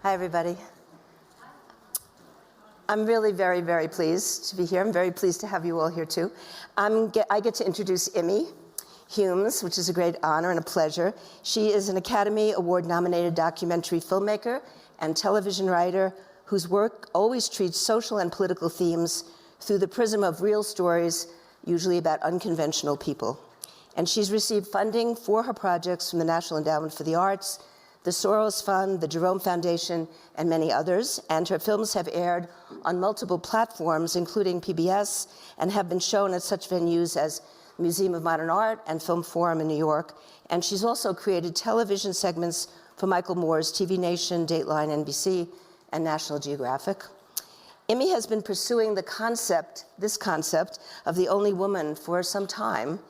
Hi, everybody. I'm really very, very pleased to be here. I'm very pleased to have you all here, too. I get to introduce Immy Humes, which is a great honor and a pleasure. She is an Academy Award-nominated documentary filmmaker and television writer whose work always treats social and political themes through the prism of real stories, usually about unconventional people. And she's received funding for her projects from the National Endowment for the Arts, the Soros Fund, the Jerome Foundation, and many others. And her films have aired on multiple platforms, including PBS, and have been shown at such venues as Museum of Modern Art and Film Forum in New York. And she's also created television segments for Michael Moore's TV Nation, Dateline, NBC, and National Geographic. Immy has been pursuing this concept of the only woman for some time,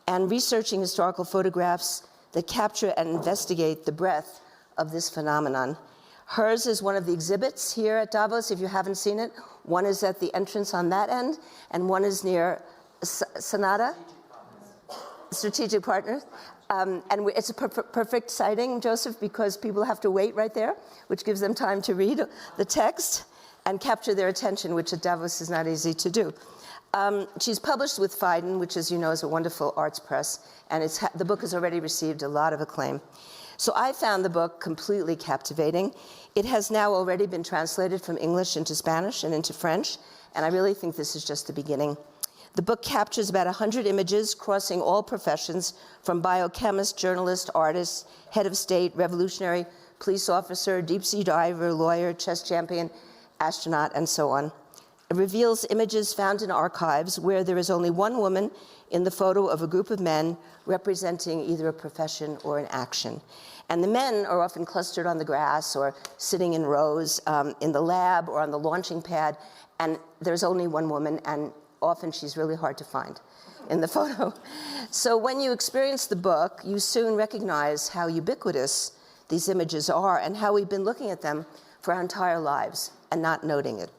and researching historical photographs that capture and investigate the breadth of this phenomenon. Hers is one of the exhibits here at Davos, if you haven't seen it. One is at the entrance on that end, and one is near Sonata, Strategic Partners. And it's a perfect sighting, Joseph, because people have to wait right there, which gives them time to read the text and capture their attention, which at Davos is not easy to do. She's published with Phaidon, which, as you know, is a wonderful arts press, and the book has already received a lot of acclaim. So I found the book completely captivating. It has now already been translated from English into Spanish and into French, and I really think this is just the beginning. The book captures about 100 images crossing all professions, from biochemist, journalist, artist, head of state, revolutionary, police officer, deep-sea diver, lawyer, chess champion, astronaut, and so on. It reveals images found in archives where there is only one woman in the photo of a group of men representing either a profession or an action. And the men are often clustered on the grass or sitting in rows in the lab or on the launching pad, and there's only one woman, and often she's really hard to find in the photo. So when you experience the book, you soon recognize how ubiquitous these images are and how we've been looking at them for our entire lives and not noting it.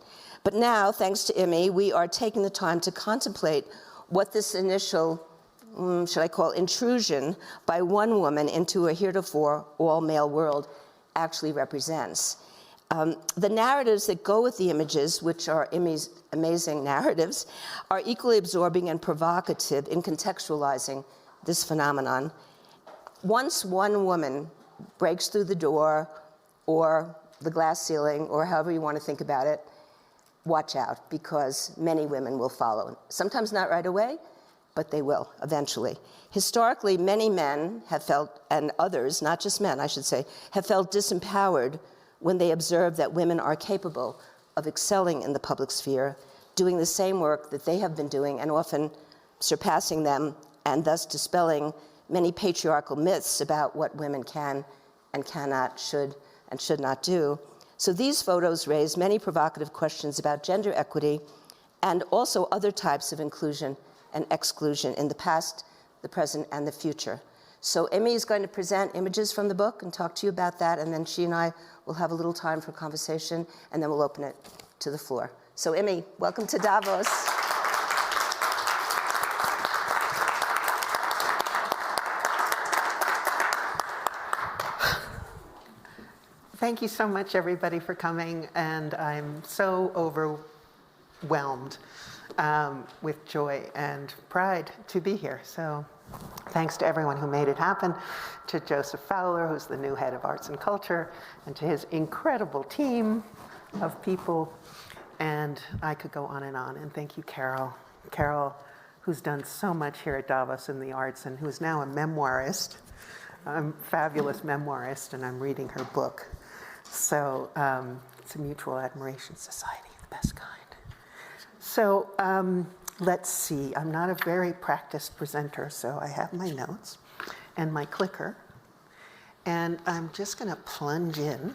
But now, thanks to Immy, we are taking the time to contemplate what this initial, should I call, intrusion by one woman into a heretofore all-male world actually represents. The narratives that go with the images, which are Immy's amazing narratives, are equally absorbing and provocative in contextualizing this phenomenon. Once one woman breaks through the door or the glass ceiling, or however you want to think about it, watch out, because many women will follow. Sometimes not right away, but they will eventually. Historically, many men have felt, and others, not just men, I should say, have felt disempowered when they observe that women are capable of excelling in the public sphere, doing the same work that they have been doing, and often surpassing them, and thus dispelling many patriarchal myths about what women can and cannot, should and should not do. So these photos raise many provocative questions about gender equity and also other types of inclusion and exclusion in the past, the present, and the future. So Immy is going to present images from the book and talk to you about that, and then she and I will have a little time for conversation, and then we'll open it to the floor. So Immy, welcome to Davos. Thank you so much, everybody, for coming, and I'm so overwhelmed with joy and pride to be here. So thanks to everyone who made it happen, to Joseph Fowler, who's the new head of Arts and Culture, and to his incredible team of people. And I could go on, and thank you, Carol. Carol, who's done so much here at Davos in the arts, and who is now a memoirist, a fabulous memoirist, and I'm reading her book. So it's a mutual admiration society, the best kind. So let's see. I'm not a very practiced presenter, so I have my notes and my clicker. And I'm just going to plunge in.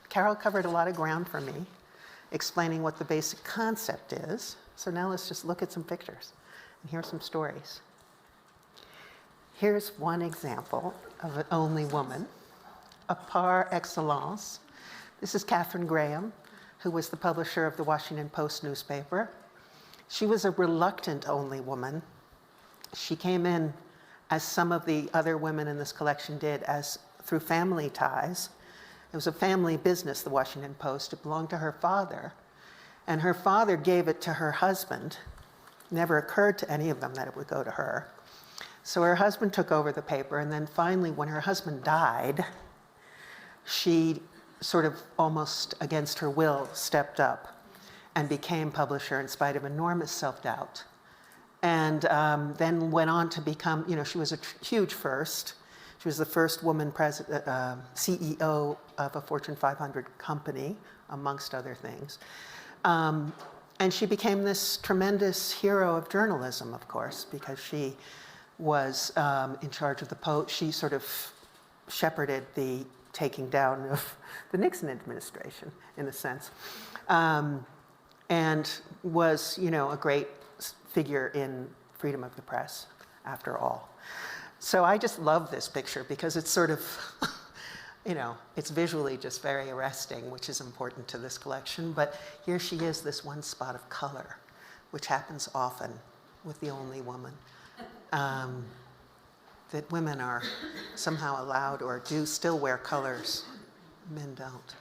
Carol covered a lot of ground for me, explaining what the basic concept is. So now let's just look at some pictures and hear some stories. Here's one example of an only woman, a par excellence. This is Katharine Graham, who was the publisher of the Washington Post newspaper. She was a reluctant only woman. She came in, as some of the other women in this collection did, as through family ties. It was a family business, the Washington Post. It belonged to her father. And her father gave it to her husband. Never occurred to any of them that it would go to her. So her husband took over the paper, and then finally, when her husband died, she sort of almost against her will stepped up and became publisher in spite of enormous self-doubt. And then went on to become, she was a huge first. She was the first woman CEO of a Fortune 500 company, amongst other things. And she became this tremendous hero of journalism, of course, because she was in charge of she sort of shepherded the taking down of the Nixon administration, in a sense, and was, a great figure in freedom of the press, after all. So I just love this picture because it's sort of, it's visually just very arresting, which is important to this collection. But here she is, this one spot of color, which happens often with the only woman. That women are somehow allowed or do still wear colors. Men don't.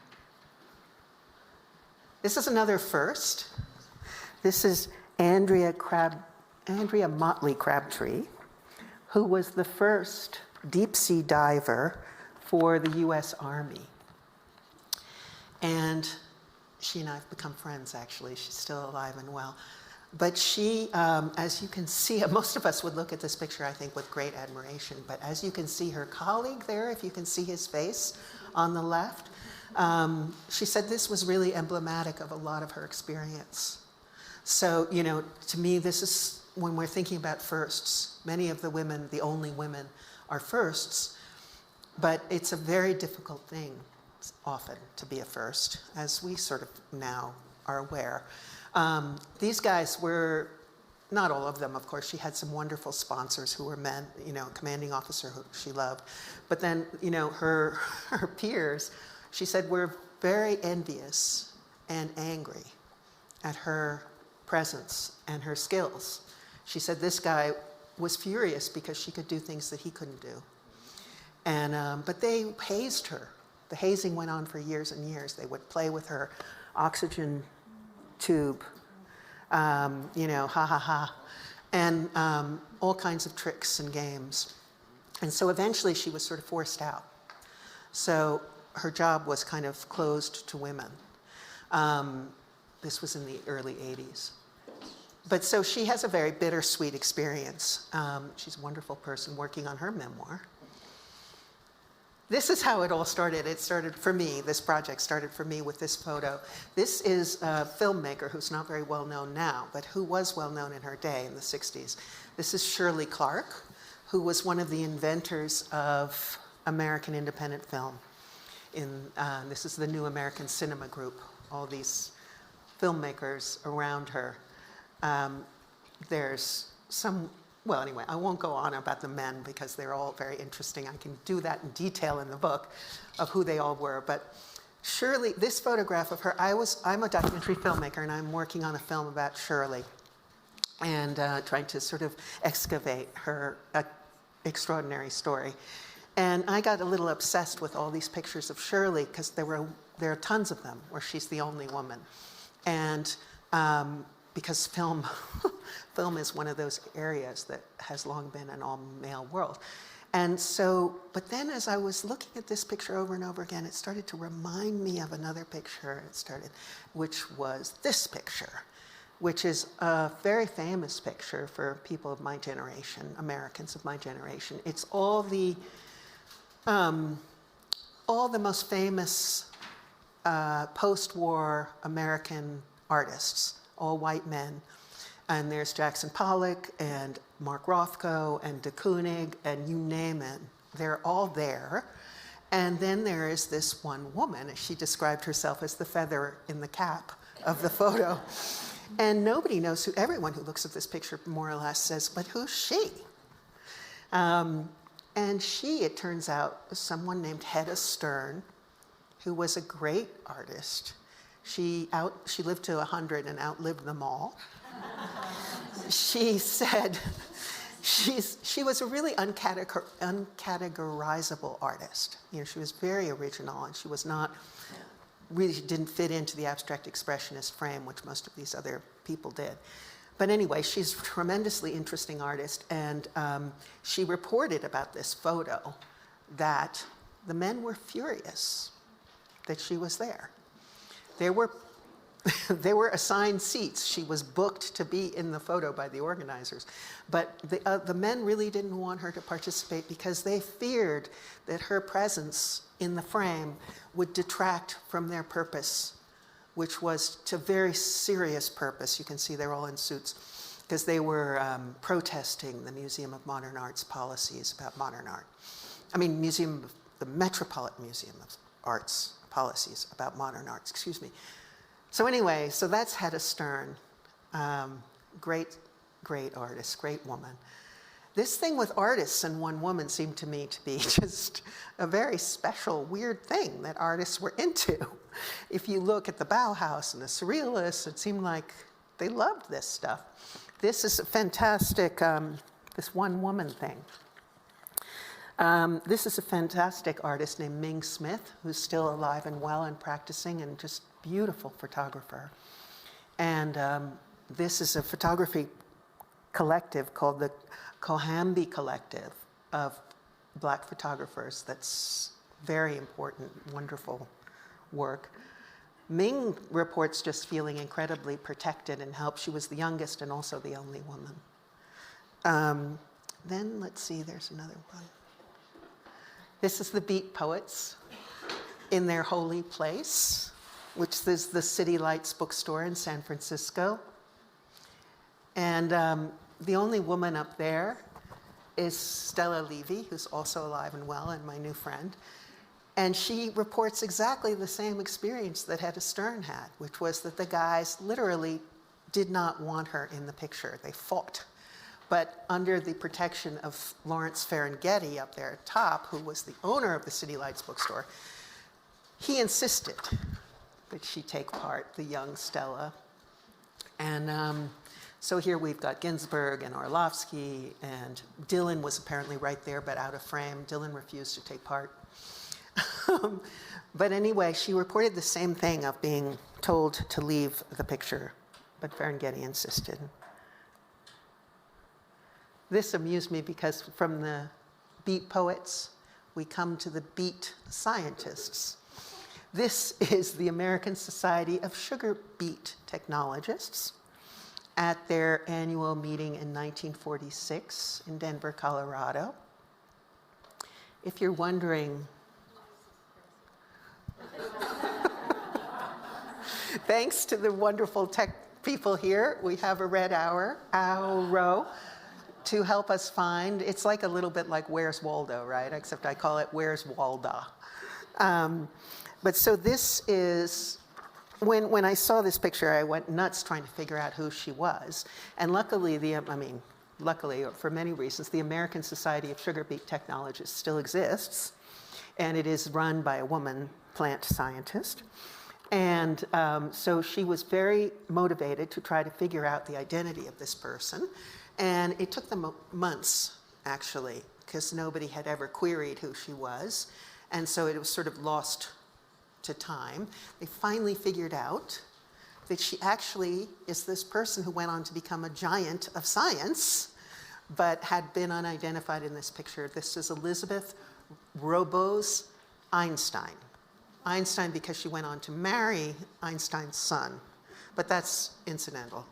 This is another first. This is Andrea Motley Crabtree, who was the first deep sea diver for the US Army. And she and I have become friends, actually. She's still alive and well. But she, as you can see, most of us would look at this picture, I think, with great admiration. But as you can see her colleague there, if you can see his face on the left, she said this was really emblematic of a lot of her experience. So, to me, this is, when we're thinking about firsts, many of the women, the only women, are firsts. But it's a very difficult thing, often, to be a first, as we sort of now are aware. These guys were, not all of them, of course. She had some wonderful sponsors who were men, a commanding officer who she loved. But then, her peers, she said, were very envious and angry at her presence and her skills. She said this guy was furious because she could do things that he couldn't do. And, but they hazed her. The hazing went on for years and years. They would play with her oxygen tube, ha ha ha, and all kinds of tricks and games. And so eventually she was sort of forced out. So her job was kind of closed to women. This was in the early 80s. But so she has a very bittersweet experience. She's a wonderful person working on her memoir. This is how it all started. It started for me, this project started for me with this photo. This is a filmmaker who's not very well known now, but who was well known in her day in the 60s. This is Shirley Clark, who was one of the inventors of American independent film. This is the New American Cinema Group, all these filmmakers around her. There's some, well, anyway, I won't go on about the men because they're all very interesting. I can do that in detail in the book of who they all were. But Shirley, this photograph of her, I'm a documentary filmmaker and I'm working on a film about Shirley and trying to sort of excavate her extraordinary story. And I got a little obsessed with all these pictures of Shirley because there are tons of them where she's the only woman. And because film is one of those areas that has long been an all-male world. And so, but then as I was looking at this picture over and over again, it started to remind me of another picture, which was this picture, which is a very famous picture for people of my generation, Americans of my generation. It's all the most famous post-war American artists, all white men. And there's Jackson Pollock and Mark Rothko and de Kooning and you name it. They're all there. And then there is this one woman. She described herself as the feather in the cap of the photo. And nobody knows who, everyone who looks at this picture more or less says, but who's she? And she, it turns out, was someone named Hedda Stern, who was a great artist. She lived to 100 and outlived them all. She said She was a really uncategorizable artist. You know, she was very original, and she was not really didn't fit into the abstract expressionist frame, which most of these other people did. But anyway, she's a tremendously interesting artist, and she reported about this photo that the men were furious that she was there. There were assigned seats. She was booked to be in the photo by the organizers. But the men really didn't want her to participate because they feared that her presence in the frame would detract from their purpose, which was to very serious purpose. You can see they're all in suits because they were protesting the Museum of Modern Art's policies about modern art. I mean, the Metropolitan Museum of Art's policies about modern arts, excuse me. So anyway, so that's Hedda Stern. Great, great artist, great woman. This thing with artists and one woman seemed to me to be just a very special, weird thing that artists were into. If you look at the Bauhaus and the Surrealists, it seemed like they loved this stuff. This is a fantastic, this one woman thing. This is a fantastic artist named Ming Smith, who's still alive and well and practicing, and just beautiful photographer. And this is a photography collective called the Cohambi Collective of Black photographers. That's very important, wonderful work. Ming reports just feeling incredibly protected and helped. She was the youngest and also the only woman. Then let's see, there's another one. This is the Beat Poets in their holy place, which is the City Lights bookstore in San Francisco. And the only woman up there is Stella Levy, who's also alive and well, and my new friend. And she reports exactly the same experience that Hedda Stern had, which was that the guys literally did not want her in the picture. They fought. But under the protection of Lawrence Ferlinghetti up there at top, who was the owner of the City Lights bookstore, he insisted that she take part, the young Stella. And so here we've got Ginsberg and Orlovsky, and Dylan was apparently right there, but out of frame. Dylan refused to take part. But anyway, she reported the same thing of being told to leave the picture, but Ferlinghetti insisted. This amused me because from the Beat Poets, we come to the Beat Scientists. This is the American Society of Sugar Beet Technologists at their annual meeting in 1946 in Denver, Colorado. If you're wondering, thanks to the wonderful tech people here, we have a red arrow to help us find. It's like a little bit like Where's Waldo, right? Except I call it Where's Walda. But so this is, when I saw this picture, I went nuts trying to figure out who she was. And luckily, luckily, for many reasons, the American Society of Sugar Beet Technologists still exists. And it is run by a woman plant scientist. And so she was very motivated to try to figure out the identity of this person. And it took them months, actually, because nobody had ever queried who she was. And so it was sort of lost to time. They finally figured out that she actually is this person who went on to become a giant of science, but had been unidentified in this picture. This is Elizabeth Robose Einstein. Einstein because she went on to marry Einstein's son, but that's incidental.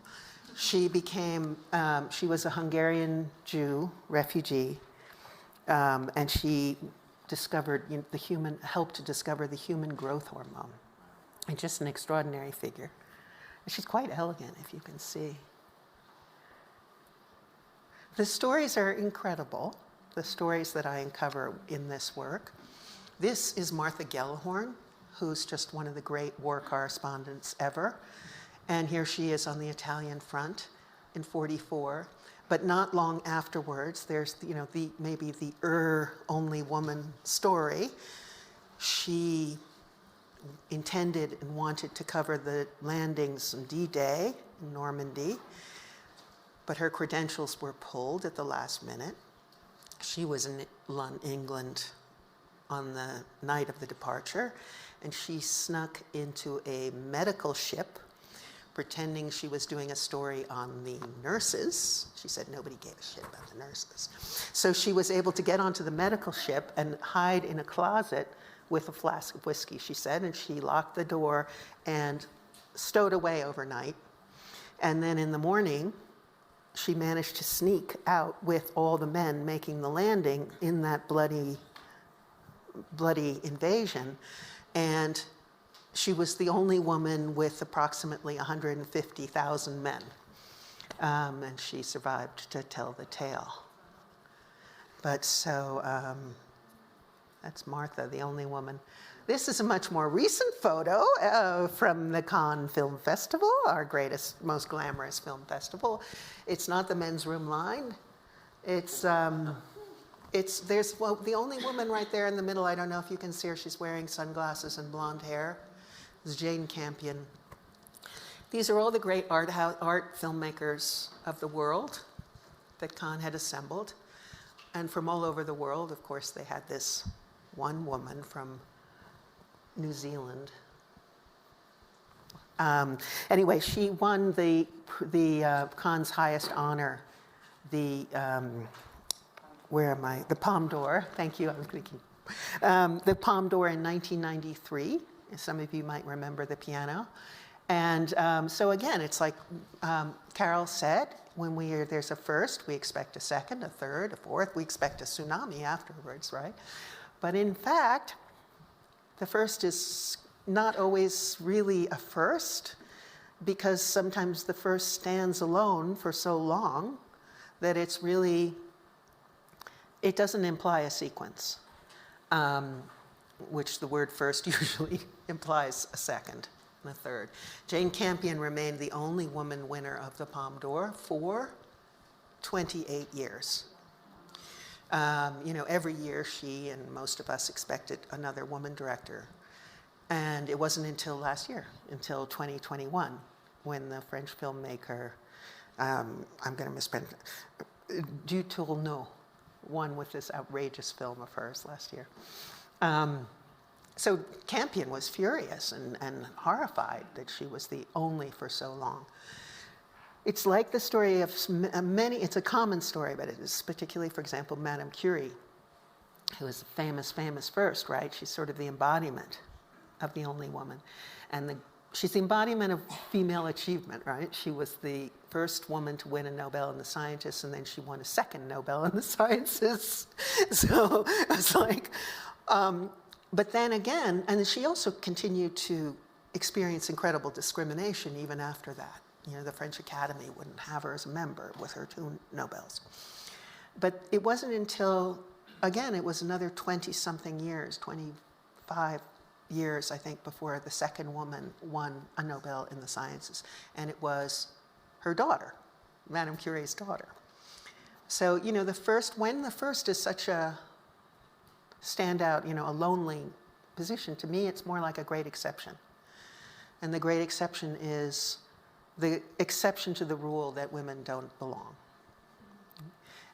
She was a Hungarian Jew refugee, and she discovered helped to discover the human growth hormone. And just an extraordinary figure. And she's quite elegant, if you can see. The stories are incredible, the stories that I uncover in this work. This is Martha Gellhorn, who's just one of the great war correspondents ever. And here she is on the Italian front in 1944. But not long afterwards, there's maybe the only woman story. She intended and wanted to cover the landings on D-Day in Normandy, but her credentials were pulled at the last minute. She was in England on the night of the departure, and she snuck into a medical ship, pretending she was doing a story on the nurses. She said nobody gave a shit about the nurses. So she was able to get onto the medical ship and hide in a closet with a flask of whiskey, she said, and she locked the door and stowed away overnight. And then in the morning, she managed to sneak out with all the men making the landing in that bloody invasion. And she was the only woman with approximately 150,000 men. And she survived to tell the tale. But so that's Martha, the only woman. This is a much more recent photo from the Cannes Film Festival, our greatest, most glamorous film festival. It's not the men's room line. There's the only woman right there in the middle. I don't know if you can see her. She's wearing sunglasses and blonde hair. It's Jane Campion. These are all the great art filmmakers of the world that Cannes had assembled. And from all over the world, of course, they had this one woman from New Zealand. Anyway, she won the Cannes' highest honor, the Palme d'Or. Thank you. I was thinking the Palme d'Or in 1993. Some of you might remember the piano. And so again, it's like Carol said, when there's a first, we expect a second, a third, a fourth. We expect a tsunami afterwards, right? But in fact, the first is not always really a first, because sometimes the first stands alone for so long that it doesn't imply a sequence, which the word first usually implies a second and a third. Jane Campion remained the only woman winner of the Palme d'Or for 28 years. Every year she and most of us expected another woman director. And it wasn't until last year, until 2021, when the French filmmaker, I'm going to misspell, Du Tourneau, won with this outrageous film of hers last year. So Campion was furious and horrified that she was the only for so long. It's like the story of many, it's a common story, but it is particularly, for example, Madame Curie, who is famous first, right? She's sort of the embodiment of the only woman. And she's the embodiment of female achievement, right? She was the first woman to win a Nobel in the Sciences, and then she won a second Nobel in the Sciences. So it's like, but then again, and she also continued to experience incredible discrimination even after that. The French Academy wouldn't have her as a member with her 2 Nobels. But it wasn't until, again, it was another 20-something years, 25 years, I think, before the second woman won a Nobel in the Sciences. And it was her daughter, Madame Curie's daughter. So, when the first is such a standout, a lonely position, to me, it's more like a great exception. And the great exception is the exception to the rule that women don't belong.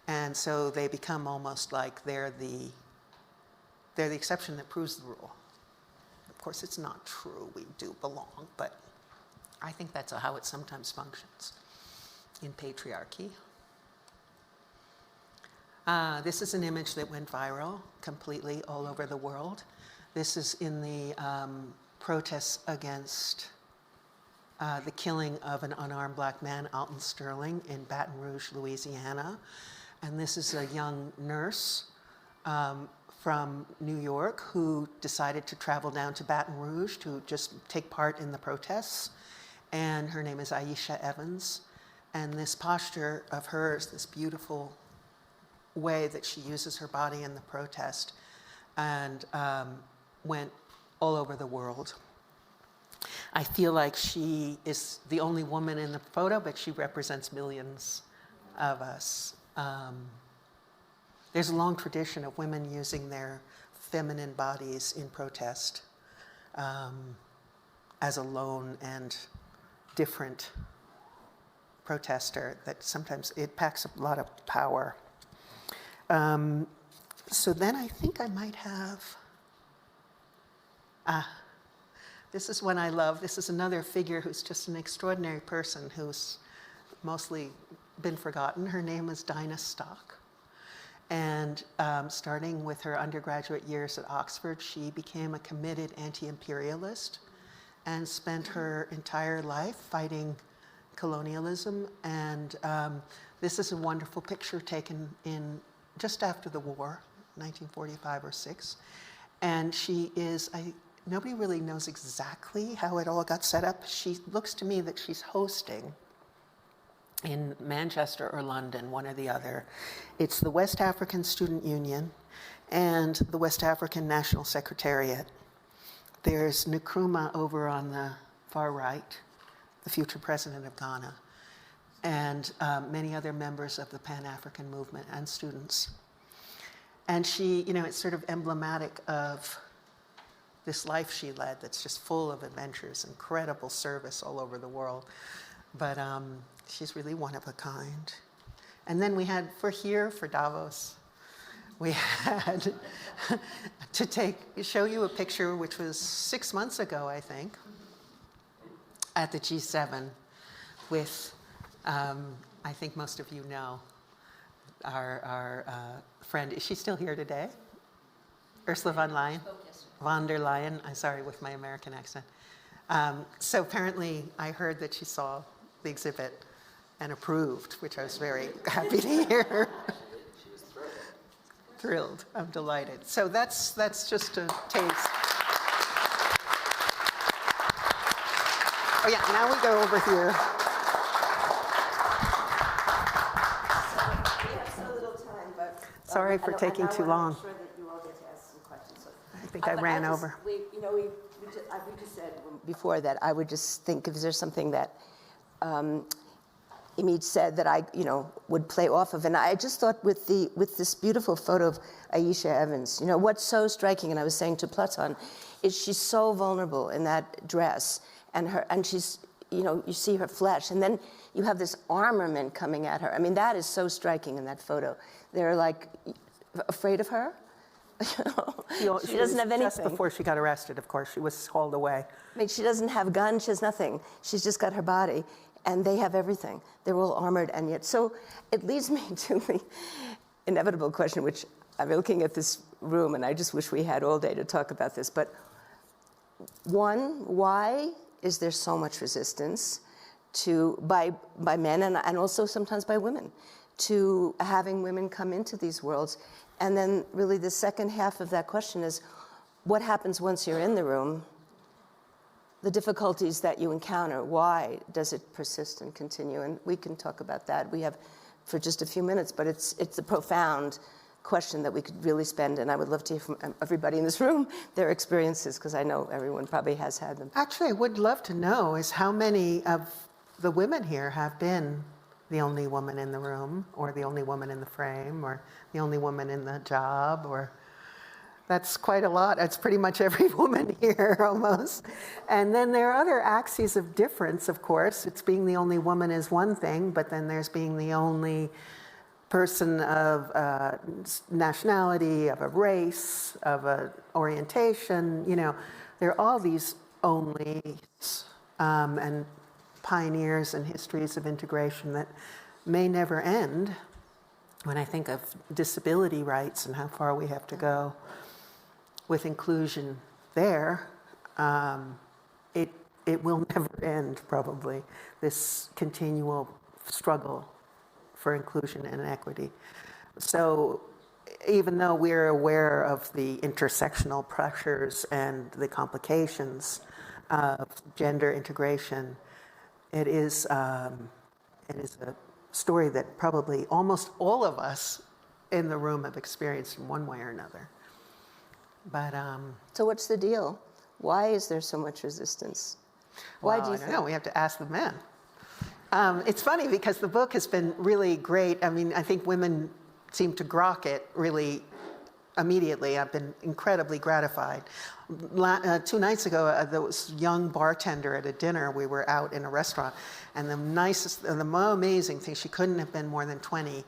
And so they become almost like they're the exception that proves the rule. Of course, it's not true, we do belong, but I think that's how it sometimes functions in patriarchy. This is an image that went viral completely all over the world. This is in the protests against the killing of an unarmed black man, Alton Sterling, in Baton Rouge, Louisiana. And this is a young nurse from New York who decided to travel down to Baton Rouge to just take part in the protests. And her name is Aisha Evans. And this posture of hers, this beautiful way that she uses her body in the protest, and went all over the world. I feel like she is the only woman in the photo, but she represents millions of us. There's a long tradition of women using their feminine bodies in protest as alone and different protester that sometimes it packs a lot of power. So then I think I might have, this is one I love. This is another figure who's just an extraordinary person who's mostly been forgotten. Her name is Dinah Stock. And starting with her undergraduate years at Oxford, she became a committed anti-imperialist and spent her entire life fighting colonialism. And this is a wonderful picture taken in just after the war, 1945 or 6. And she is, nobody really knows exactly how it all got set up. She looks to me that she's hosting in Manchester or London, one or the other. It's the West African Student Union and the West African National Secretariat. There's Nkrumah over on the far right, the future president of Ghana, and many other members of the Pan-African movement and students. And she, it's sort of emblematic of this life she led that's just full of adventures, incredible service all over the world. But she's really one of a kind. And then we had, for Davos, we had to show you a picture which was 6 months ago, I think, at the G7 with, I think most of you know, our friend, is she still here today? Ursula von der Leyen, I'm sorry with my American accent. So apparently I heard that she saw the exhibit and approved, which I was very happy to hear. She was thrilled. Thrilled, I'm delighted. So that's just a taste. Oh yeah, now we go over here. We have so little time, but Sorry for taking too long. I'm sure that you all get to ask some questions. So, I think I ran over. We just said before that I would just think, is there something that Immy said that I, would play off of, and I just thought with this beautiful photo of Aisha Evans, what's so striking, and I was saying to Platon, is she's so vulnerable in that dress, and she's, you see her flesh, and then you have this armament coming at her. I mean, that is so striking in that photo. They're like afraid of her. She doesn't have anything. Just before she got arrested, of course, she was hauled away. I mean, she doesn't have guns, she has nothing. She's just got her body, and they have everything. They're all armored, and yet. So it leads me to the inevitable question, which I'm looking at this room, and I just wish we had all day to talk about this. But one, why is there so much resistance by men and also sometimes by women to having women come into these worlds? And then really the second half of that question is, what happens once you're in the room? The difficulties that you encounter, why does it persist and continue? And we can talk about that. We have for just a few minutes, but it's a profound question that we could really spend, and I would love to hear from everybody in this room their experiences, because I know everyone probably has had them. Actually, I would love to know is how many of the women here have been the only woman in the room, or the only woman in the frame, or the only woman in the job, or that's quite a lot. It's pretty much every woman here almost. And then there are other axes of difference, of course. It's being the only woman is one thing, but then there's being the only person of nationality, of a race, of an orientation. There are all these onlys and pioneers and histories of integration that may never end. When I think of disability rights and how far we have to go with inclusion there, it will never end, probably, this continual struggle for inclusion and equity. So even though we're aware of the intersectional pressures and the complications of gender integration, it is a story that probably almost all of us in the room have experienced in one way or another. But so what's the deal? Why is there so much resistance? Why do you think? I don't know. We have to ask the men. It's funny because the book has been really great. I mean, I think women seem to grok it really immediately. I've been incredibly gratified. 2 nights ago, there was a young bartender at a dinner. We were out in a restaurant, and the nicest, and the more amazing thing, she couldn't have been more than 20,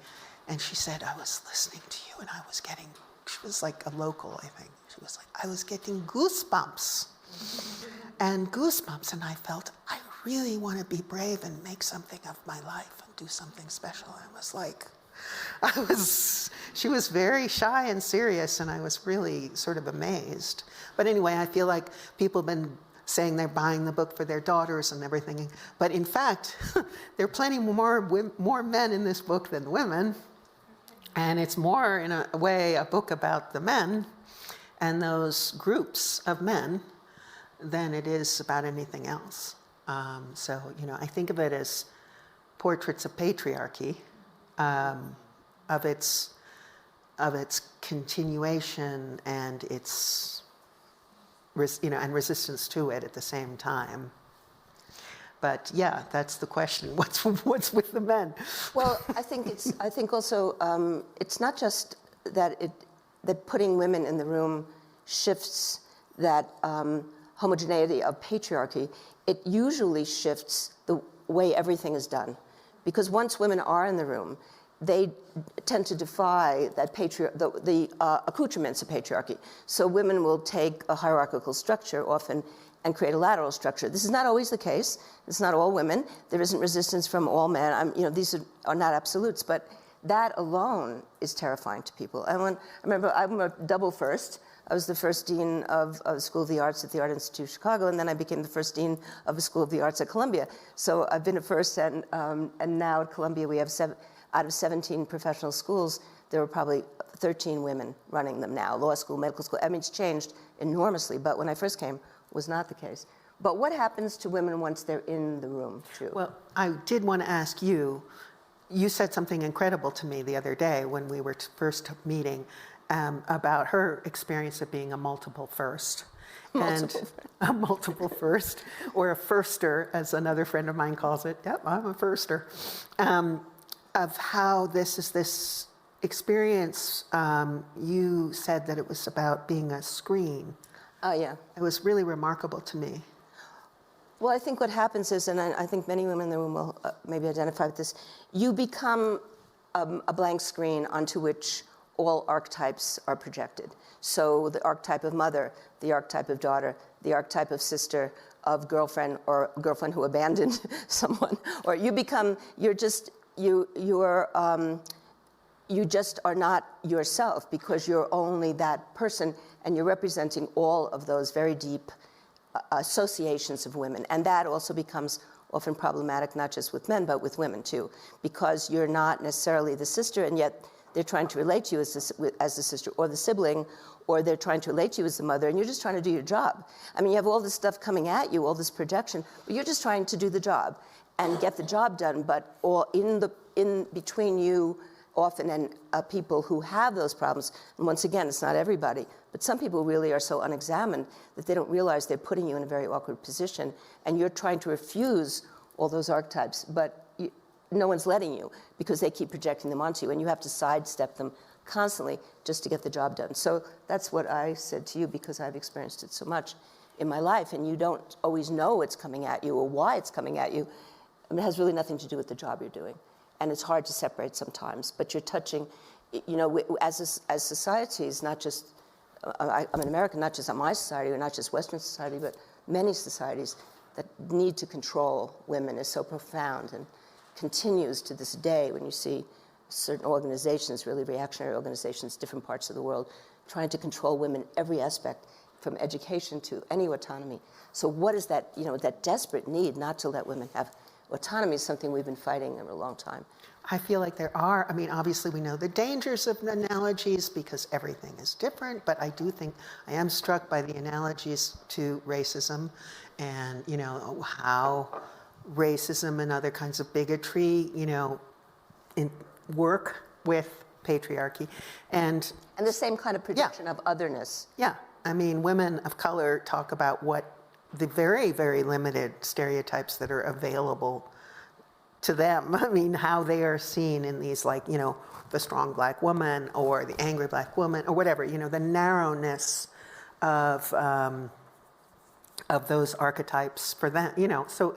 and she said, I was listening to you, and I was getting, she was like a local, I think. She was like, I was getting goosebumps. And goosebumps, and I felt, I really want to be brave and make something of my life and do something special. I was like, she was very shy and serious, and I was really sort of amazed. But anyway, I feel like people have been saying they're buying the book for their daughters and everything. But in fact, there are plenty more men in this book than women. And it's more, in a way, a book about the men and those groups of men than it is about anything else. So, I think of it as portraits of patriarchy, of its continuation and its and resistance to it at the same time. But yeah, that's the question. What's with the men? Well, I think also it's not just that putting women in the room shifts that homogeneity of patriarchy. It usually shifts the way everything is done, because once women are in the room, they tend to defy that the accoutrements of patriarchy. So women will take a hierarchical structure often and create a lateral structure. This is not always the case. It's not all women. There isn't resistance from all men. These are not absolutes, but that alone is terrifying to people. I remember I'm a double first. I was the first dean of the School of the Arts at the Art Institute of Chicago, and then I became the first dean of the School of the Arts at Columbia. So I've been a first, and now at Columbia we have out of 17 professional schools, there were probably 13 women running them now, law school, medical school. It's changed enormously, but when I first came, it was not the case. But what happens to women once they're in the room, too? Well, I did want to ask you, you said something incredible to me the other day when we were first meeting about her experience of being a multiple first. A multiple first, or a firster, as another friend of mine calls it. Yep, I'm a firster. Of how this experience, you said that it was about being a screen. Oh, yeah. It was really remarkable to me. Well, I think what happens is, and I think many women in the room will maybe identify with this, you become a blank screen onto which all archetypes are projected. So the archetype of mother, the archetype of daughter, the archetype of sister, of girlfriend, or girlfriend who abandoned someone, or you just are not yourself because you're only that person, and you're representing all of those very deep associations of women. And that also becomes often problematic, not just with men, but with women too, because you're not necessarily the sister, and yet they're trying to relate to you as the sister, or the sibling, or they're trying to relate to you as the mother, and you're just trying to do your job. You have all this stuff coming at you, all this projection, but you're just trying to do the job and get the job done, but all in between you often and people who have those problems, and once again, it's not everybody, but some people really are so unexamined that they don't realize they're putting you in a very awkward position, and you're trying to refuse all those archetypes, but no one's letting you because they keep projecting them onto you, and you have to sidestep them constantly just to get the job done. So that's what I said to you, because I've experienced it so much in my life, and you don't always know it's coming at you or why it's coming at you. It has really nothing to do with the job you're doing. And it's hard to separate sometimes, but you're touching, as societies, not just, I'm an American, not just my society or not just Western society, but many societies that need to control women is so profound and continues to this day when you see certain organizations, really reactionary organizations, different parts of the world, trying to control women every aspect, from education to any autonomy. So what is that, that desperate need not to let women have autonomy is something we've been fighting for a long time. I feel like there are, obviously we know the dangers of analogies because everything is different, but I do think I am struck by the analogies to racism and, how racism and other kinds of bigotry, work with patriarchy. And the same kind of projection of otherness. Yeah. Women of color talk about what the very, very limited stereotypes that are available to them. I mean, how they are seen in these, like, you know, the strong black woman or the angry black woman or whatever, you know, the narrowness of those archetypes for them, you know. So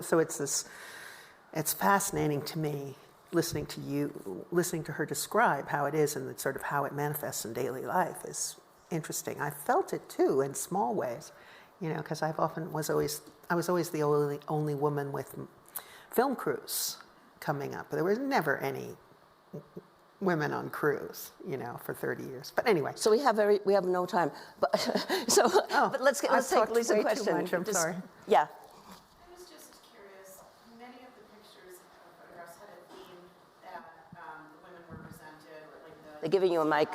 it's fascinating to me listening to her describe how it is and sort of how it manifests in daily life is interesting. I felt it too in small ways, you know, because I was always the only woman with film crews coming up. There was never any women on crews, you know, for 30 years. But anyway. So we have no time. But but let's take Lisa's question. I'm sorry. Yeah. I was just curious, many of the pictures or photographs had a theme that the women were presented, or like They're giving you a mic.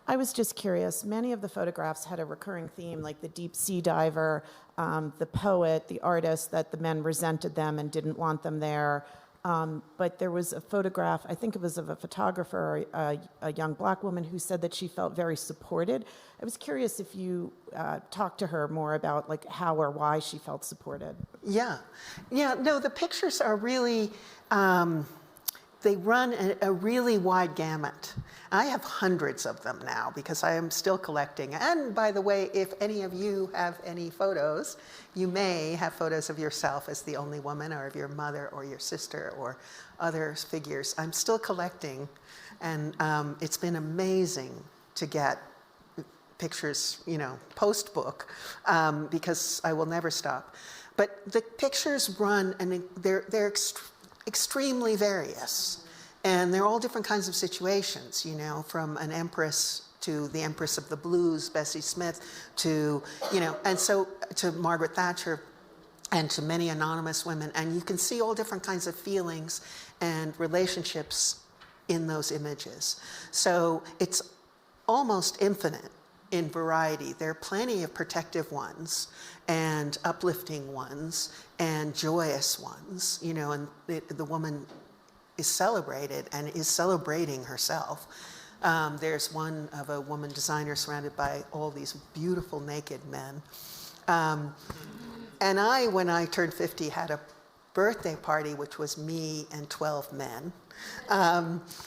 I was just curious, many of the photographs had a recurring theme, like the deep sea diver, the poet, the artist, that the men resented them and didn't want them there. But there was a photograph, I think it was of a photographer, a young black woman, who said that she felt very supported. I was curious if you talked to her more about like how or why she felt supported. Yeah. No, the pictures are really, they run a really wide gamut. I have hundreds of them now because I am still collecting. And by the way, if any of you have any photos, you may have photos of yourself as the only woman, or of your mother or your sister or other figures. I'm still collecting, and it's been amazing to get pictures, you know, post-book, because I will never stop. But the pictures run, and they're extremely various. And they're all different kinds of situations, you know, from an empress to the Empress of the Blues, Bessie Smith, to, you know, and so to Margaret Thatcher, and to many anonymous women. And you can see all different kinds of feelings and relationships in those images. So it's almost infinite in variety. There are plenty of protective ones and uplifting ones and joyous ones, you know, and the woman is celebrated and is celebrating herself. There's one of a woman designer surrounded by all these beautiful naked men. And I, when I turned 50, had a birthday party, which was me and 12 men.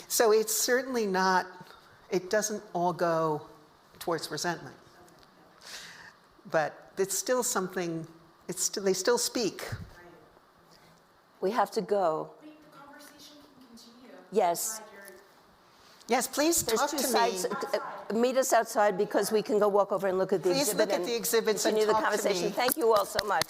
So it's certainly not, it doesn't all go towards resentment. But it's still something, they still speak. We have to go. Yes. Yes, please talk to me. Meet us outside because we can go walk over and look at the exhibit. exhibit. Please look at the exhibits and continue talk the conversation. to me. Thank you all so much.